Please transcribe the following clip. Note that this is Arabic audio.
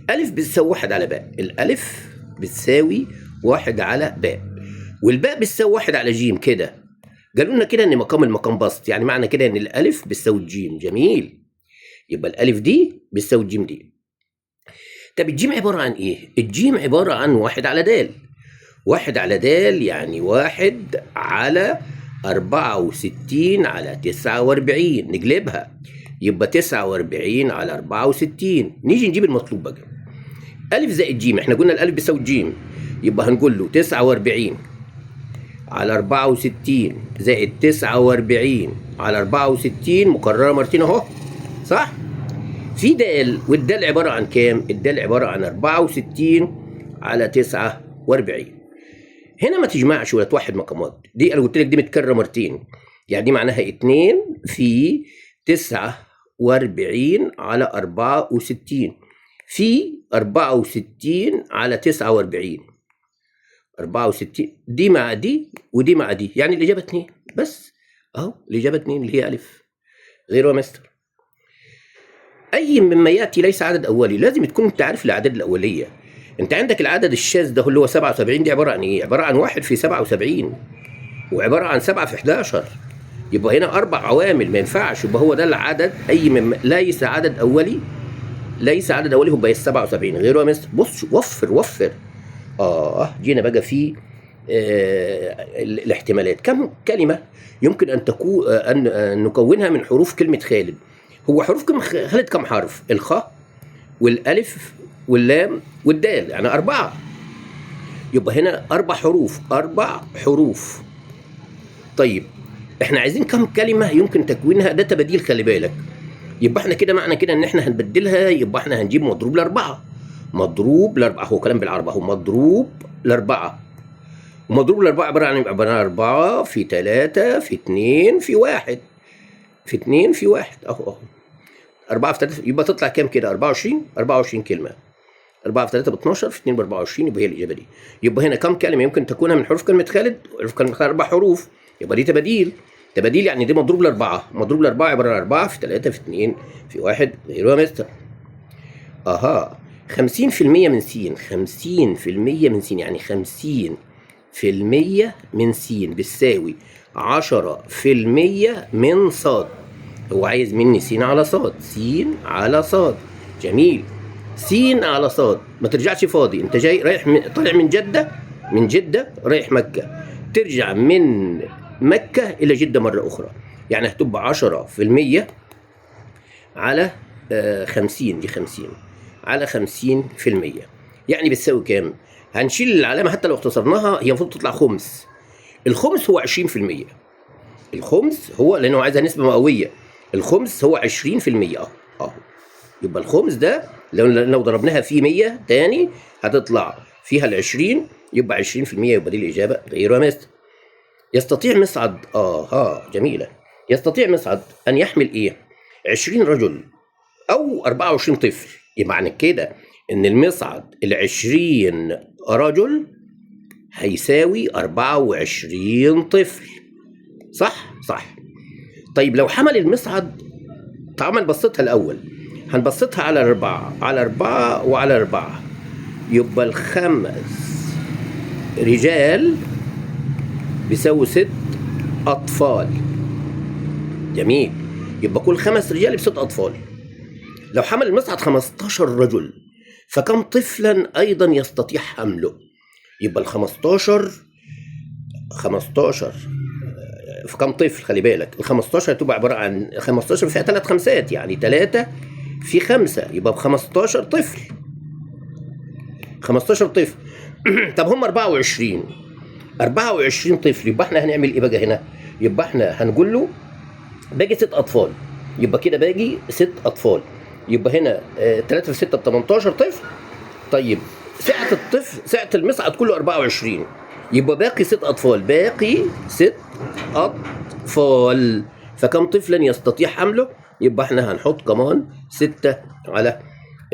ألف بتساوي 1 على باء، الألف بتساوي 1 على باء، والباء بتساوي 1 على ج كده. قالوا لنا كده ان المقام بسط، يعني معنى كده ان الألف بتساوي الج. جميل، يبقى الألف دي بتساوي الجيم دي. طب الجيم عبارة عن ايه؟ الجيم عبارة عن 1 على د. 1 على د يعني 1 على 64 على 49، نقلبها يبقى 49 على 64. نيجي نجيب المطلوب بقى. ألف زائد جيم، احنا قلنا الألف بيساوي الجيم، يبقى هنقول له 49 على 64 زائد 49 على 64 مكررة مرتين اهو، صح؟ في دال، والدال عبارة عن كام؟ الدال عبارة عن 64 على 49. هنا ما تجمعش ولا توحد مقامات، دي انا قلت لك دي متكرره مرتين، يعني دي معناها 2 في 49 على 64 في 64 على 49. 64 دي مع دي ودي مع دي، يعني الاجابه 2 بس اهو. الاجابه 2 اللي هي الف. غيره يا مستر. اي مما ياتي ليس عدد اولي، لازم تكون انت عارف الاعداد الاوليه. انت عندك العدد الشاذ ده اللي هو 77، دي عباره عن ايه؟ عباره عن 1 في 77 وعباره عن 7 في 11. يبقى هنا 4 عوامل، ما ينفعش يبقى هو ده العدد. اي مما ليس عدد اولي، ليس عدد اولي يبقى 77. غيره يا مستر. بص وفر. جينا بقى في الاحتمالات. كم كلمه يمكن ان تكون ان نكونها من حروف كلمه خالد؟ هو حروف كلمه خالد كم حرف؟ الخاء والالف واللام والدال، يعني 4. يبقى هنا 4 حروف، 4 حروف. طيب احنا عايزين كم كلمه يمكن تكوينها؟ ده تبديل، خلي بالك. يبقى احنا كده معنى كده ان احنا هنبدلها، يبقى احنا هنجيب مضروب لاربعه. مضروب لاربعه، هو كلام بالعربي اهو. مضروب لاربعه، ومضروب لاربعه عباره عن 4 في 3 في 2 في 1 في 2 في 1 اهو. 4 في 3 يبقى تطلع كام كده؟ 24 كلمه. 4 في 3 ب 12 في 2 ب 24، يبقى هي الاجابه دي. يبقى هنا كم كلمه يمكن تكونها من حروف كلمه خالد؟ حروف كلمه خالد 4 حروف، يبقى دي تباديل. يعني دي مضروب لاربعه. مضروب لاربعه عباره عن 4 في 3 في 2 في 1. غيره يا مستر. 50% من س. 50% من س يعني 50% من س بتساوي 10% من ص. هو عايز مني س على ص. س على ص. جميل. س على ص. ما ترجعش فاضي، انت جاي رايح طالع من جدة رايح مكة، ترجع من مكة إلى جدة مرة أخرى، يعني هتبقى 10% على 50. دي 50 على 50%، يعني بتساوي كام؟ هنشيل العلامة حتى لو اختصرناها، هي المفروض تطلع خمس. الخمس هو 20%. الخمس هو لأنه عايزها نسبة مئوية. الخمس هو 20%. يبقى الخمس ده لو ضربناها في 100 تاني هتطلع فيها ال20، يبقى 20%، يبقى دي الإجابة. غيره يا مستر. يستطيع مسعد جميلة. يستطيع مسعد أن يحمل إيه؟ 20 رجل أو 24 طفل. يبقى معنى كده إن المسعد ال20 رجل هيساوي 24 طفل، صح؟ صح. طيب لو حمل المسعد، تعال نبسطها الأول. هنبسطها على 4 على 4 وعلى 4، يبقى الخمس رجال بيساوي 6 أطفال. جميل. يبقى كل 5 رجال ب6 أطفال. لو حمل المسعد 15 رجل، فكم طفلا أيضا يستطيع حمله؟ يبقى ال15 فكم طفل؟ خلي بالك ال15 هتبقى عبارة عن 15 فيها 3 خمسات، يعني 3 في 5 يبقى ب15 طفل. 15 طفل. طب هم 24 طفل، يبقى احنا هنعمل ايه بقى هنا؟ يبقى احنا هنقول له باقي 6 اطفال، يبقى كده باقي 6 اطفال. يبقى هنا 3 في 6 ب 18 طفل. طيب سعة المسعد كله 24، يبقى باقي 6 اطفال. باقي 6 اطفال، فكم طفلا يستطيع حمله؟ يبقى احنا هنحط كمان 6 على